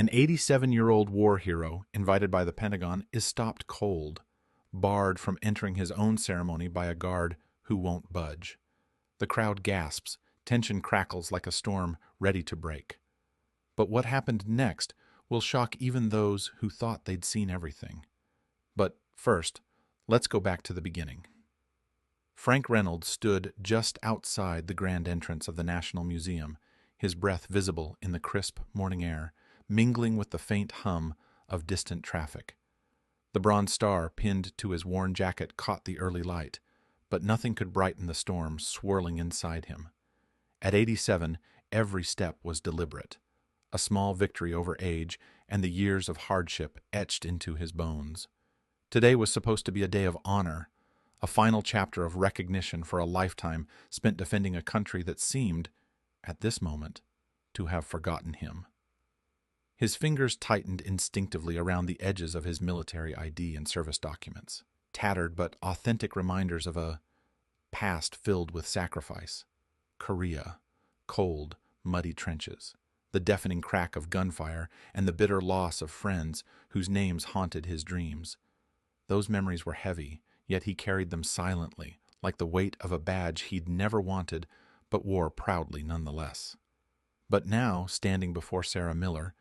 An 87-year-old war hero invited by the Pentagon is stopped cold, barred from entering his own ceremony by a guard who won't budge. The crowd gasps, tension crackles like a storm ready to break. But what happened next will shock even those who thought they'd seen everything. But first, let's go back to the beginning. Frank Reynolds stood just outside the grand entrance of the National Museum, his breath visible in the crisp morning air, mingling with the faint hum of distant traffic. The bronze star pinned to his worn jacket caught the early light, but nothing could brighten the storm swirling inside him. At 87, every step was deliberate, a small victory over age and the years of hardship etched into his bones. Today was supposed to be a day of honor, a final chapter of recognition for a lifetime spent defending a country that seemed, at this moment, to have forgotten him. His fingers tightened instinctively around the edges of his military ID and service documents, tattered but authentic reminders of a past filled with sacrifice. Korea, cold, muddy trenches, the deafening crack of gunfire, and the bitter loss of friends whose names haunted his dreams. Those memories were heavy, yet he carried them silently, like the weight of a badge he'd never wanted, but wore proudly nonetheless. But now, standing before Sarah Miller,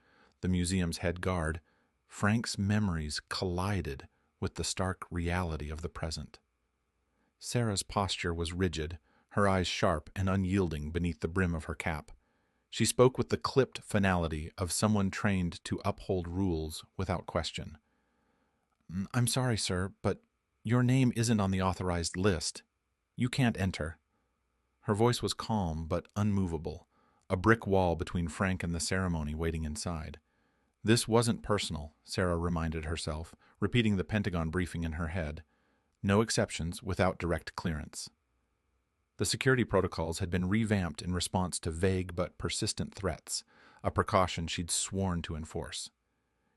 the museum's head guard, Frank's memories collided with the stark reality of the present. Sarah's posture was rigid, her eyes sharp and unyielding beneath the brim of her cap. She spoke with the clipped finality of someone trained to uphold rules without question. "I'm sorry, sir, but your name isn't on the authorized list. You can't enter." Her voice was calm but unmovable, a brick wall between Frank and the ceremony waiting inside. This wasn't personal, Sarah reminded herself, repeating the Pentagon briefing in her head. No exceptions without direct clearance. The security protocols had been revamped in response to vague but persistent threats, a precaution she'd sworn to enforce.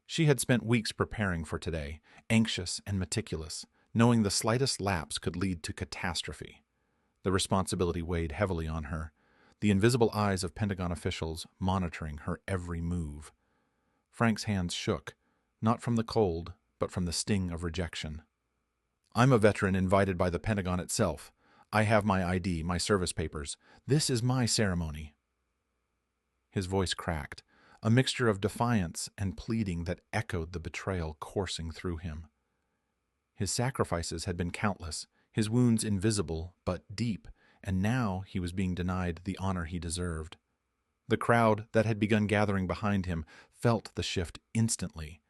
She had spent weeks preparing for today, anxious and meticulous, knowing the slightest lapse could lead to catastrophe. The responsibility weighed heavily on her, the invisible eyes of Pentagon officials monitoring her every move. Frank's hands shook, not from the cold, but from the sting of rejection. "I'm a veteran invited by the Pentagon itself. I have my ID, my service papers. This is my ceremony." His voice cracked, a mixture of defiance and pleading that echoed the betrayal coursing through him. His sacrifices had been countless, his wounds invisible but deep, and now he was being denied the honor he deserved. The crowd that had begun gathering behind him felt the shift instantly.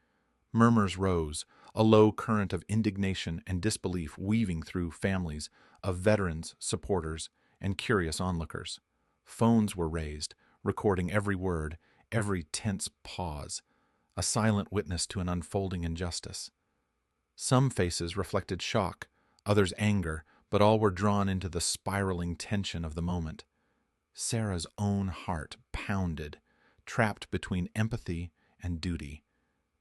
Murmurs rose, a low current of indignation and disbelief weaving through families of veterans, supporters, and curious onlookers. Phones were raised, recording every word, every tense pause, a silent witness to an unfolding injustice. Some faces reflected shock, others anger, but all were drawn into the spiraling tension of the moment. Sarah's own heart pounded, trapped between empathy and duty.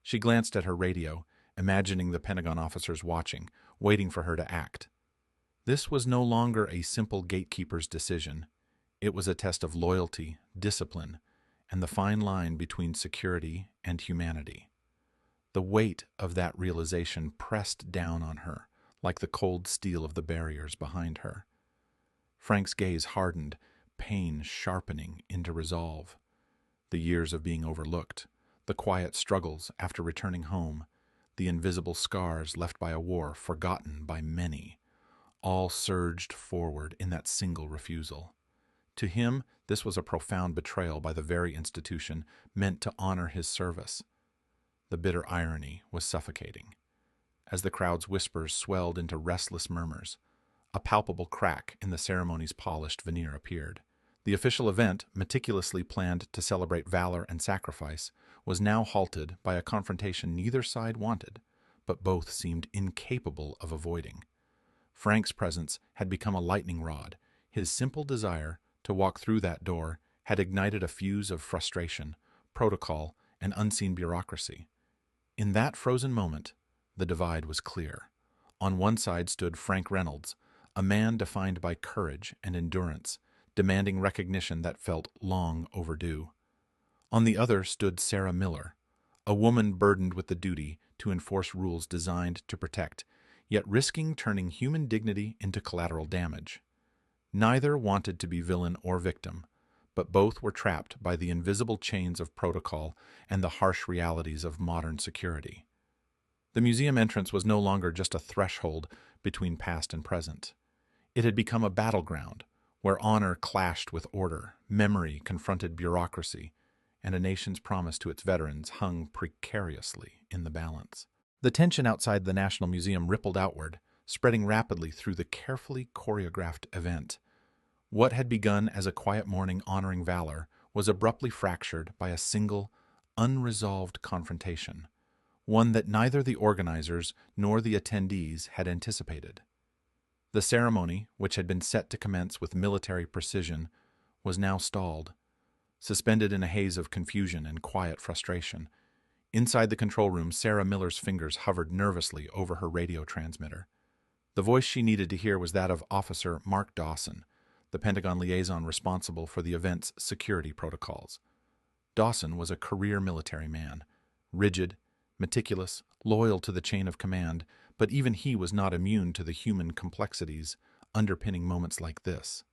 She glanced at her radio, imagining the Pentagon officers watching, waiting for her to act. This was no longer a simple gatekeeper's decision. It was a test of loyalty, discipline, and the fine line between security and humanity. The weight of that realization pressed down on her, like the cold steel of the barriers behind her. Frank's gaze hardened, pain sharpening into resolve. The years of being overlooked, the quiet struggles after returning home, the invisible scars left by a war forgotten by many, all surged forward in that single refusal. To him, this was a profound betrayal by the very institution meant to honor his service. The bitter irony was suffocating. As the crowd's whispers swelled into restless murmurs, a palpable crack in the ceremony's polished veneer appeared. The official event, meticulously planned to celebrate valor and sacrifice, was now halted by a confrontation neither side wanted, but both seemed incapable of avoiding. Frank's presence had become a lightning rod. His simple desire to walk through that door had ignited a fuse of frustration, protocol, and unseen bureaucracy. In that frozen moment, the divide was clear. On one side stood Frank Reynolds, a man defined by courage and endurance, demanding recognition that felt long overdue. On the other stood Sarah Miller, a woman burdened with the duty to enforce rules designed to protect, yet risking turning human dignity into collateral damage. Neither wanted to be villain or victim, but both were trapped by the invisible chains of protocol and the harsh realities of modern security. The museum entrance was no longer just a threshold between past and present. It had become a battleground where honor clashed with order, memory confronted bureaucracy, and a nation's promise to its veterans hung precariously in the balance. The tension outside the National Museum rippled outward, spreading rapidly through the carefully choreographed event. What had begun as a quiet morning honoring valor was abruptly fractured by a single, unresolved confrontation, one that neither the organizers nor the attendees had anticipated. The ceremony, which had been set to commence with military precision, was now stalled, suspended in a haze of confusion and quiet frustration. Inside the control room, Sarah Miller's fingers hovered nervously over her radio transmitter. The voice she needed to hear was that of Officer Mark Dawson, the Pentagon liaison responsible for the event's security protocols. Dawson was a career military man, rigid, meticulous, loyal to the chain of command, but even he was not immune to the human complexities underpinning moments like this.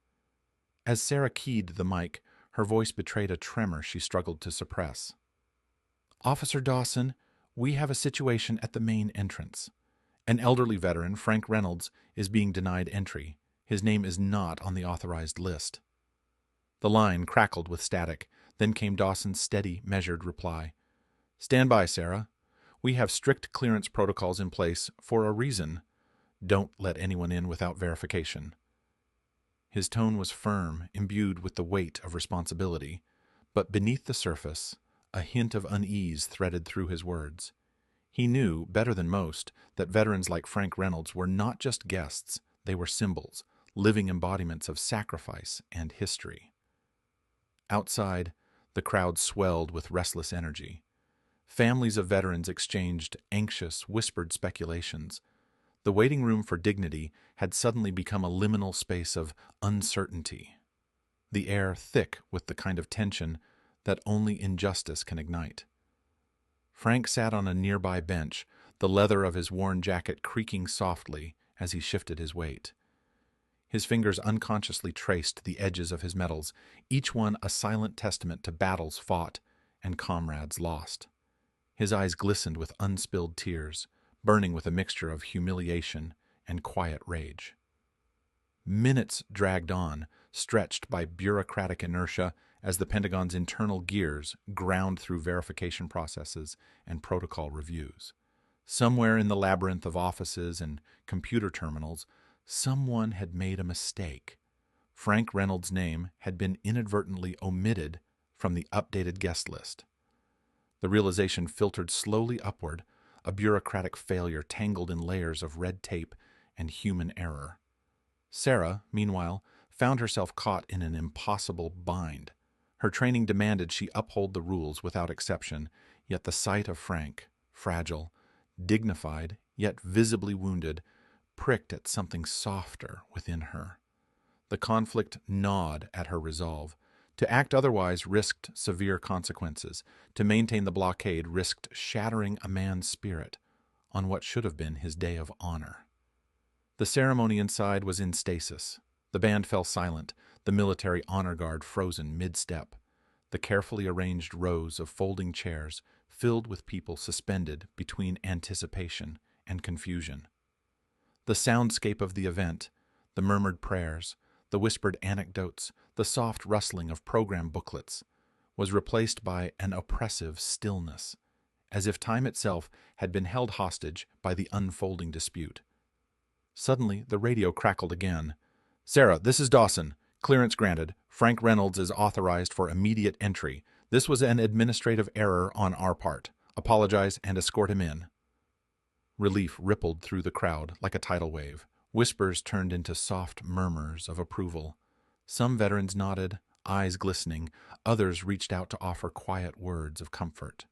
As Sarah keyed the mic, her voice betrayed a tremor she struggled to suppress. "Officer Dawson, we have a situation at the main entrance. An elderly veteran, Frank Reynolds, is being denied entry. His name is not on the authorized list." The line crackled with static, then came Dawson's steady, measured reply. "Stand by, Sarah. We have strict clearance protocols in place for a reason. Don't let anyone in without verification." His tone was firm, imbued with the weight of responsibility, but beneath the surface, a hint of unease threaded through his words. He knew, better than most, that veterans like Frank Reynolds were not just guests, they were symbols, living embodiments of sacrifice and history. Outside, the crowd swelled with restless energy. Families of veterans exchanged anxious, whispered speculations. The waiting room for dignity had suddenly become a liminal space of uncertainty, the air thick with the kind of tension that only injustice can ignite. Frank sat on a nearby bench, the leather of his worn jacket creaking softly as he shifted his weight. His fingers unconsciously traced the edges of his medals, each one a silent testament to battles fought and comrades lost. His eyes glistened with unspilled tears, burning with a mixture of humiliation and quiet rage. Minutes dragged on, stretched by bureaucratic inertia as the Pentagon's internal gears ground through verification processes and protocol reviews. Somewhere in the labyrinth of offices and computer terminals, someone had made a mistake. Frank Reynolds' name had been inadvertently omitted from the updated guest list. The realization filtered slowly upward, a bureaucratic failure tangled in layers of red tape and human error. Sarah, meanwhile, found herself caught in an impossible bind. Her training demanded she uphold the rules without exception, yet the sight of Frank, fragile, dignified, yet visibly wounded, pricked at something softer within her. The conflict gnawed at her resolve. To act otherwise risked severe consequences. To maintain the blockade risked shattering a man's spirit on what should have been his day of honor. The ceremony inside was in stasis. The band fell silent, the military honor guard frozen mid-step. The carefully arranged rows of folding chairs filled with people suspended between anticipation and confusion. The soundscape of the event, the murmured prayers, the whispered anecdotes, the soft rustling of program booklets, was replaced by an oppressive stillness, as if time itself had been held hostage by the unfolding dispute. Suddenly, the radio crackled again. "Sarah, this is Dawson. Clearance granted. Frank Reynolds is authorized for immediate entry. This was an administrative error on our part. Apologize and escort him in." Relief rippled through the crowd like a tidal wave. Whispers turned into soft murmurs of approval. Some veterans nodded, eyes glistening. Others reached out to offer quiet words of comfort.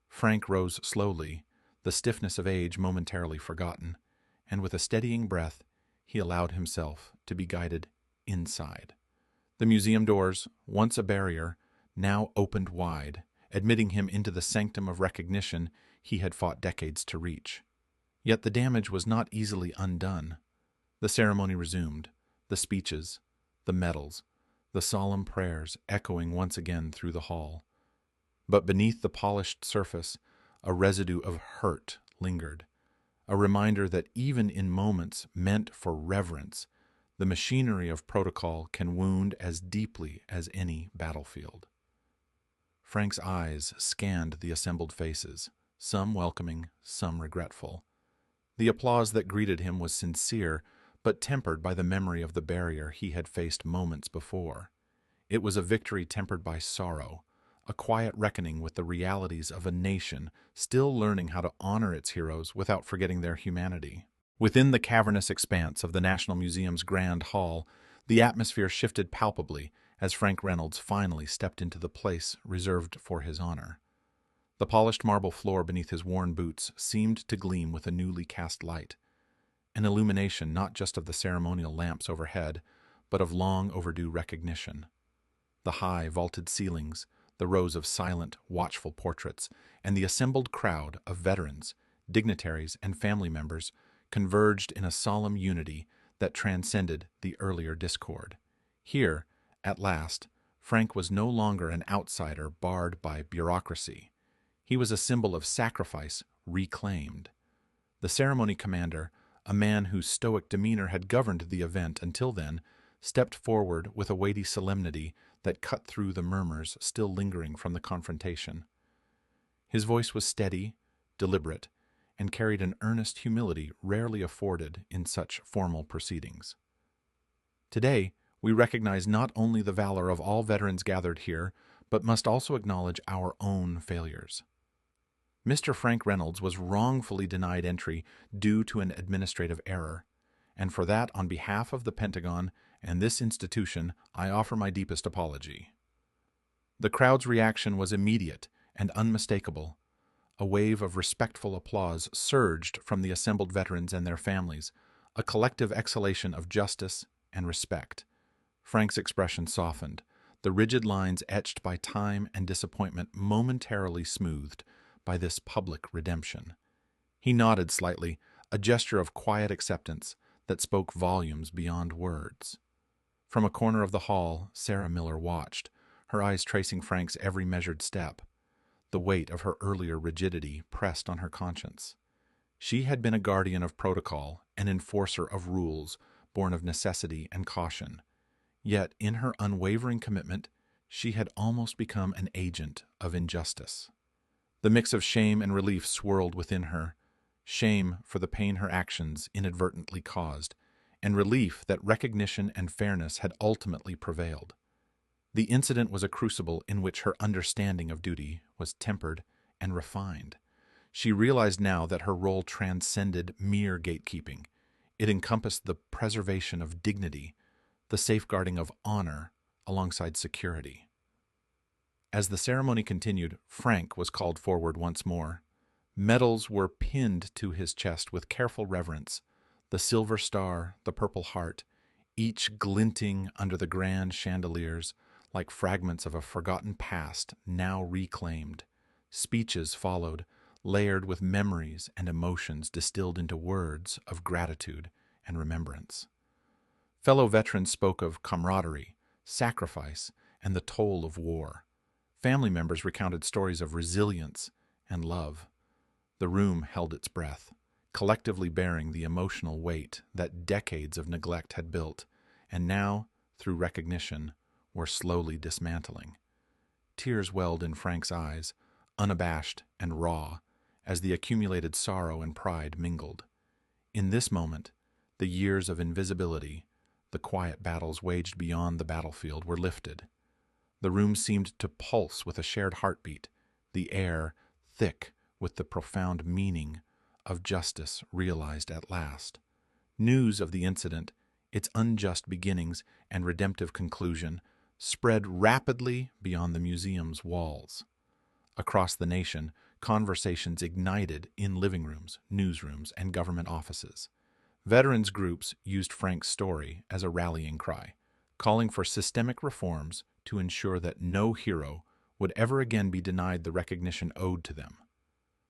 Frank rose slowly, the stiffness of age momentarily forgotten, and with a steadying breath, he allowed himself to be guided inside. The museum doors, once a barrier, now opened wide, admitting him into the sanctum of recognition he had fought decades to reach. Yet the damage was not easily undone. The ceremony resumed, the speeches, the medals, the solemn prayers echoing once again through the hall. But beneath the polished surface, a residue of hurt lingered, a reminder that even in moments meant for reverence, the machinery of protocol can wound as deeply as any battlefield. Frank's eyes scanned the assembled faces, some welcoming, some regretful. The applause that greeted him was sincere, but tempered by the memory of the barrier he had faced moments before. It was a victory tempered by sorrow, a quiet reckoning with the realities of a nation still learning how to honor its heroes without forgetting their humanity. Within the cavernous expanse of the National Museum's Grand Hall, the atmosphere shifted palpably as Frank Reynolds finally stepped into the place reserved for his honor. The polished marble floor beneath his worn boots seemed to gleam with a newly cast light, an illumination not just of the ceremonial lamps overhead, but of long overdue recognition. The high, vaulted ceilings, the rows of silent, watchful portraits, and the assembled crowd of veterans, dignitaries, and family members converged in a solemn unity that transcended the earlier discord. Here, at last, Frank was no longer an outsider barred by bureaucracy. He was a symbol of sacrifice reclaimed. The ceremony commander, a man whose stoic demeanor had governed the event until then, stepped forward with a weighty solemnity that cut through the murmurs still lingering from the confrontation. His voice was steady, deliberate, and carried an earnest humility rarely afforded in such formal proceedings. Today, we recognize not only the valor of all veterans gathered here, but must also acknowledge our own failures. Mr. Frank Reynolds was wrongfully denied entry due to an administrative error, and for that, on behalf of the Pentagon and this institution, I offer my deepest apology. The crowd's reaction was immediate and unmistakable. A wave of respectful applause surged from the assembled veterans and their families, a collective exhalation of justice and respect. Frank's expression softened, the rigid lines etched by time and disappointment momentarily smoothed by this public redemption. He nodded slightly, a gesture of quiet acceptance that spoke volumes beyond words. From a corner of the hall, Sarah Miller watched, her eyes tracing Frank's every measured step. The weight of her earlier rigidity pressed on her conscience. She had been a guardian of protocol, an enforcer of rules, born of necessity and caution. Yet, in her unwavering commitment, she had almost become an agent of injustice. The mix of shame and relief swirled within her, shame for the pain her actions inadvertently caused, and relief that recognition and fairness had ultimately prevailed. The incident was a crucible in which her understanding of duty was tempered and refined. She realized now that her role transcended mere gatekeeping. It encompassed the preservation of dignity, the safeguarding of honor alongside security. As the ceremony continued, Frank was called forward once more. Medals were pinned to his chest with careful reverence, the silver star, the purple heart, each glinting under the grand chandeliers like fragments of a forgotten past now reclaimed. Speeches followed, layered with memories and emotions distilled into words of gratitude and remembrance. Fellow veterans spoke of camaraderie, sacrifice, and the toll of war. Family members recounted stories of resilience and love. The room held its breath, collectively bearing the emotional weight that decades of neglect had built, and now, through recognition, were slowly dismantling. Tears welled in Frank's eyes, unabashed and raw, as the accumulated sorrow and pride mingled. In this moment, the years of invisibility, the quiet battles waged beyond the battlefield, were lifted. The room seemed to pulse with a shared heartbeat, the air thick with the profound meaning of justice realized at last. News of the incident, its unjust beginnings and redemptive conclusion, spread rapidly beyond the museum's walls. Across the nation, conversations ignited in living rooms, newsrooms, and government offices. Veterans groups used Frank's story as a rallying cry, calling for systemic reforms to ensure that no hero would ever again be denied the recognition owed to them.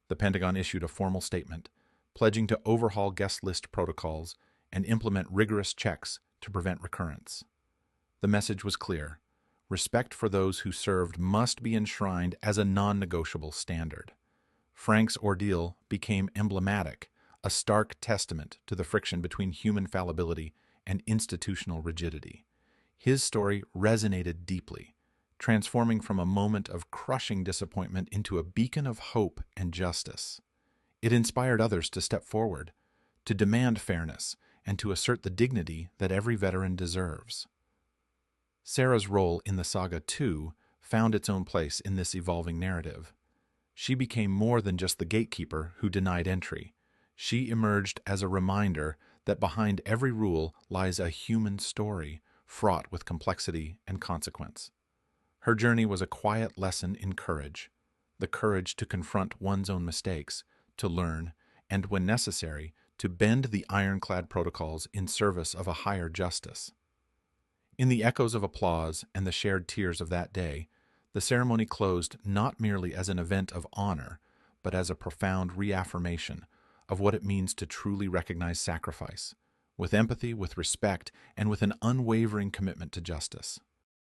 The Pentagon issued a formal statement, pledging to overhaul guest list protocols and implement rigorous checks to prevent recurrence. The message was clear: respect for those who served must be enshrined as a non-negotiable standard. Frank's ordeal became emblematic, a stark testament to the friction between human fallibility and institutional rigidity. His story resonated deeply, transforming from a moment of crushing disappointment into a beacon of hope and justice. It inspired others to step forward, to demand fairness, and to assert the dignity that every veteran deserves. Sarah's role in the saga, too, found its own place in this evolving narrative. She became more than just the gatekeeper who denied entry. She emerged as a reminder that behind every rule lies a human story fraught with complexity and consequence. Her journey was a quiet lesson in courage, the courage to confront one's own mistakes, to learn, and when necessary, to bend the ironclad protocols in service of a higher justice. In the echoes of applause and the shared tears of that day, the ceremony closed not merely as an event of honor, but as a profound reaffirmation of what it means to truly recognize sacrifice, with empathy, with respect, and with an unwavering commitment to justice.